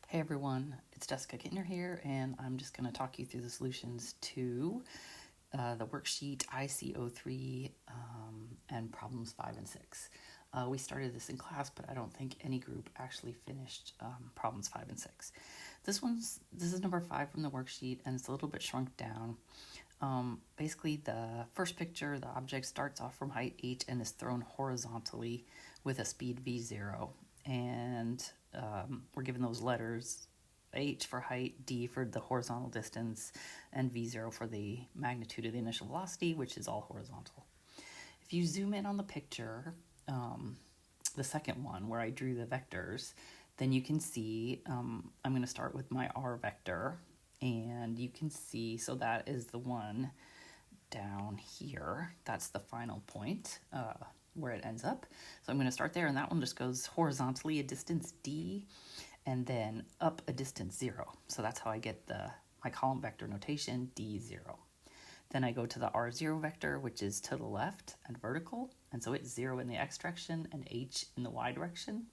Hey everyone, it's Jessica Kittner here, and I'm just going to talk you through the solutions to the worksheet IC03 and problems 5 and 6. We started this in class, but I don't think any group actually finished problems 5 and 6. This is number 5 from the worksheet, and it's a little bit shrunk down. Basically, the first picture, the object starts off from height h and is thrown horizontally with a speed v0. And we're given those letters, h for height, d for the horizontal distance, and v0 for the magnitude of the initial velocity, which is all horizontal. If you zoom in on the picture, the second one where I drew the vectors, then you can see I'm going to start with my r vector, and you can see, so that is the one down here. That's the final point where it ends up. So I'm going to start there, and that one just goes horizontally a distance d, and then up a distance 0. So that's how I get my column vector notation, d0. Then I go to the r0 vector, which is to the left and vertical, and so it's 0 in the x direction and h in the y direction.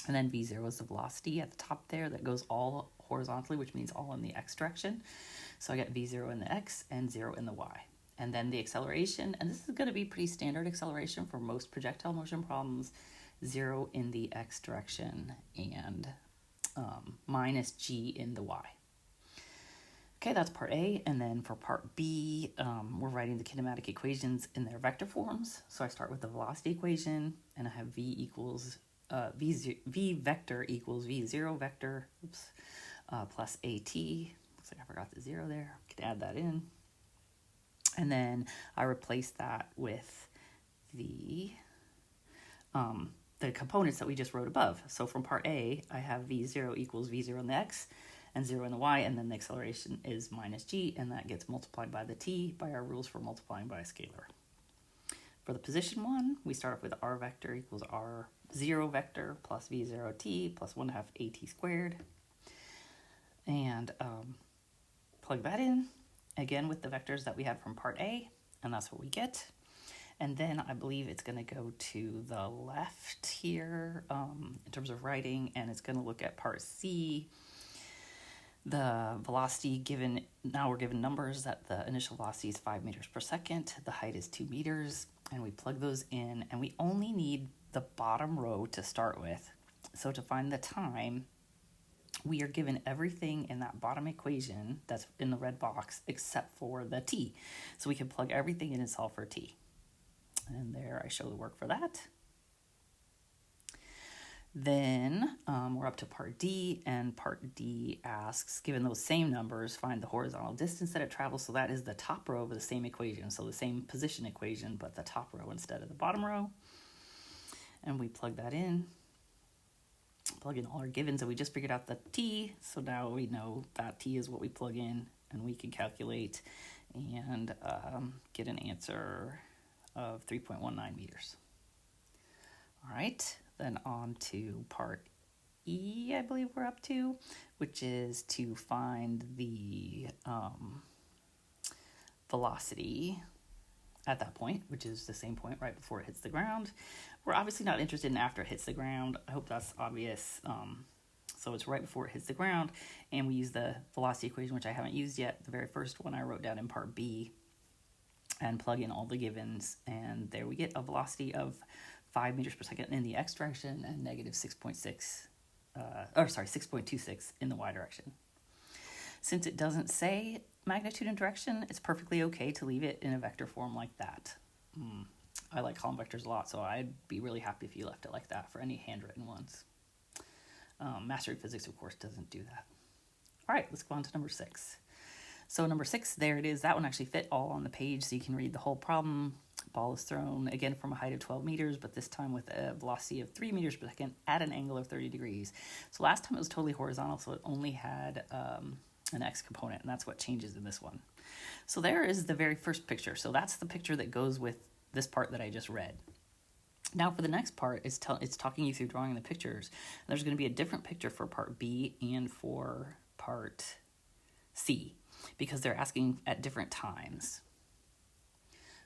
And then v0 is the velocity at the top there that goes all horizontally, which means all in the x direction. So I get v0 in the x and 0 in the y. And then the acceleration, and this is going to be pretty standard acceleration for most projectile motion problems, 0 in the x direction and minus g in the y. Okay, that's part A. And then for part B, we're writing the kinematic equations in their vector forms. So I start with the velocity equation, and I have v vector equals v0 vector, plus at. Looks like I forgot the 0 there. I could add that in. And then I replace that with the components that we just wrote above. So from part A, I have v0 equals v0 in the x and 0 in the y, and then the acceleration is minus g, and that gets multiplied by the t by our rules for multiplying by a scalar. For the position one, we start off with r vector equals r0 vector plus v0t plus 1/2 at squared. And plug that in, again with the vectors that we had from part A, and that's what we get. And then I believe it's going to go to the left here in terms of writing, and it's going to look at part C. The velocity given, now we're given numbers that the initial velocity is 5 meters per second, the height is 2 meters, and we plug those in, and we only need the bottom row to start with. So to find the time, we are given everything in that bottom equation that's in the red box except for the t. So we can plug everything in and solve for t. And there I show the work for that. Then we're up to part D, and part D asks, given those same numbers, find the horizontal distance that it travels. So that is the top row of the same equation. So the same position equation, but the top row instead of the bottom row. And we plug that in. Plug in all our givens, and we just figured out the t, so now we know that t is what we plug in, and we can calculate and get an answer of 3.19 meters. All right, then on to part E, I believe we're up to, which is to find the velocity at that point, which is the same point right before it hits the ground. We're obviously not interested in after it hits the ground. I hope that's obvious. So it's right before it hits the ground, and we use the velocity equation, which I haven't used yet, the very first one I wrote down in part B, and plug in all the givens, and there we get a velocity of 5 meters per second in the x direction and negative 6.26 in the y direction. Since it doesn't say magnitude and direction, it's perfectly okay to leave it in a vector form like that. I like column vectors a lot, so I'd be really happy if you left it like that for any handwritten ones. Mastery Physics, of course, doesn't do that. All right, let's go on to number 6. So number 6, there it is. That one actually fit all on the page, so you can read the whole problem. Ball is thrown, again, from a height of 12 meters, but this time with a velocity of 3 meters per second at an angle of 30 degrees. So last time it was totally horizontal, so it only had an x component, and that's what changes in this one. So there is the very first picture. So that's the picture that goes with this part that I just read. Now for the next part, it's talking you through drawing the pictures. There's going to be a different picture for part B and for part C, because they're asking at different times.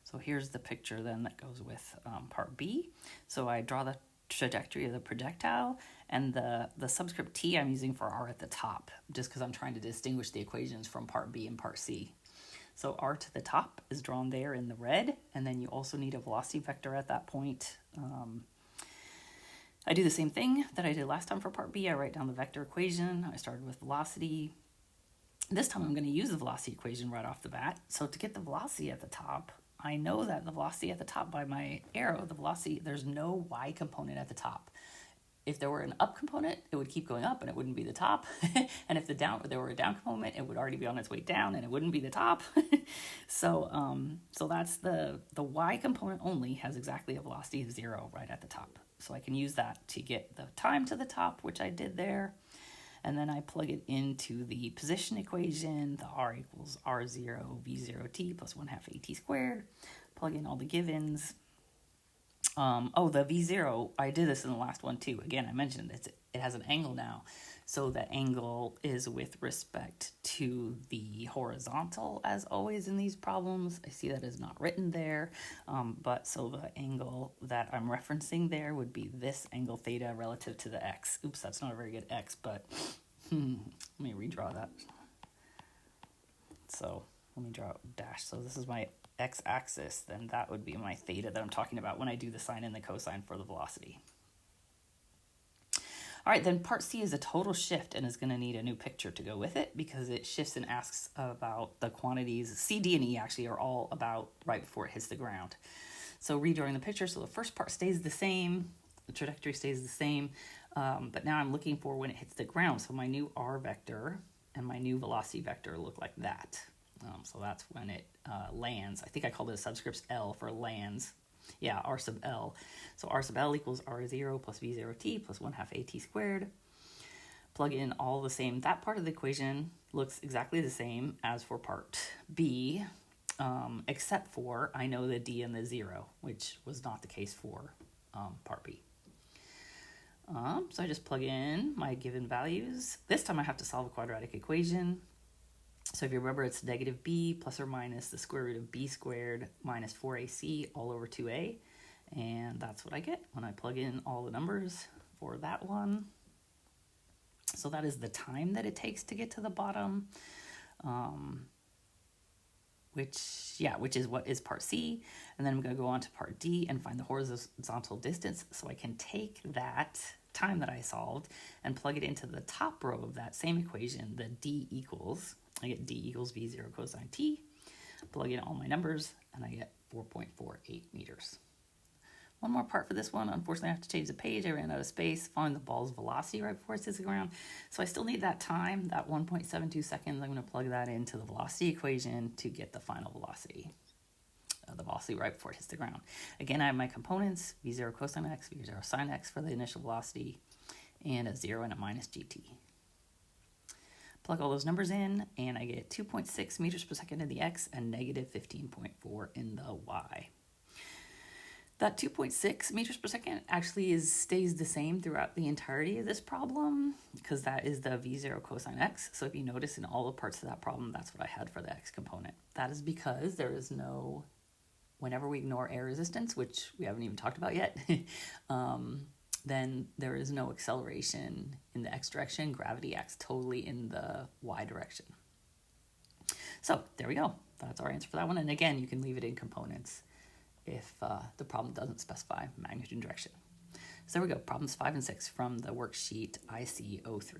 So here's the picture then that goes with part B. So I draw the trajectory of the projectile, And the subscript t I'm using for r at the top, just because I'm trying to distinguish the equations from part B and part C. So r to the top is drawn there in the red, and then you also need a velocity vector at that point. I do the same thing that I did last time for part B. I write down the vector equation. I started with velocity. This time I'm going to use the velocity equation right off the bat. So to get the velocity at the top, I know that the velocity at the top by my arrow, the velocity, there's no y component at the top. If there were an up component, it would keep going up and it wouldn't be the top. And if there were a down component, it would already be on its way down and it wouldn't be the top. So that's the y component only has exactly a velocity of 0 right at the top. So I can use that to get the time to the top, which I did there. And then I plug it into the position equation, the r equals r0 v0t plus 1/2 at squared. Plug in all the givens. The v0, I did this in the last one too. Again, I mentioned it has an angle now. So the angle is with respect to the horizontal, as always in these problems. I see that is not written there. But so the angle that I'm referencing there would be this angle theta relative to the x. Oops, that's not a very good x, but let me redraw that. So let me draw a dash. So this is my x-axis, then that would be my theta that I'm talking about when I do the sine and the cosine for the velocity. All right, then part C is a total shift and is going to need a new picture to go with it because it shifts and asks about the quantities. C, D, and E actually are all about right before it hits the ground. So redrawing the picture, so the first part stays the same, the trajectory stays the same, but now I'm looking for when it hits the ground. So my new r vector and my new velocity vector look like that. So that's when it lands. I think I called it a subscript L for lands. Yeah, r sub L. So r sub L equals r0 plus v0t plus 1/2 at squared. Plug in all the same. That part of the equation looks exactly the same as for part B, except for I know the d and the 0, which was not the case for part B. So I just plug in my given values. This time I have to solve a quadratic equation. So if you remember, it's negative b plus or minus the square root of b squared minus 4ac all over 2a. And that's what I get when I plug in all the numbers for that one. So that is the time that it takes to get to the bottom, which is what is part C. And then I'm going to go on to part D and find the horizontal distance. So I can take that time that I solved and plug it into the top row of that same equation, the D equals. I get d equals v0 cosine t, plug in all my numbers, and I get 4.48 meters. One more part for this one. Unfortunately, I have to change the page. I ran out of space. Find the ball's velocity right before it hits the ground. So I still need that time, that 1.72 seconds. I'm going to plug that into the velocity equation to get the final velocity, the velocity right before it hits the ground. Again, I have my components, v0 cosine x, v0 sine x for the initial velocity, and a 0 and a minus gt. Plug all those numbers in, and I get 2.6 meters per second in the x and negative 15.4 in the y. That 2.6 meters per second actually stays the same throughout the entirety of this problem because that is the v0 cosine x. So if you notice in all the parts of that problem, that's what I had for the x component. That is because there is no, whenever we ignore air resistance, which we haven't even talked about yet, then there is no acceleration in the x direction. Gravity acts totally in the y direction. So there we go. That's our answer for that one. And again, you can leave it in components if the problem doesn't specify magnitude and direction. So there we go, problems 5 and 6 from the worksheet IC03.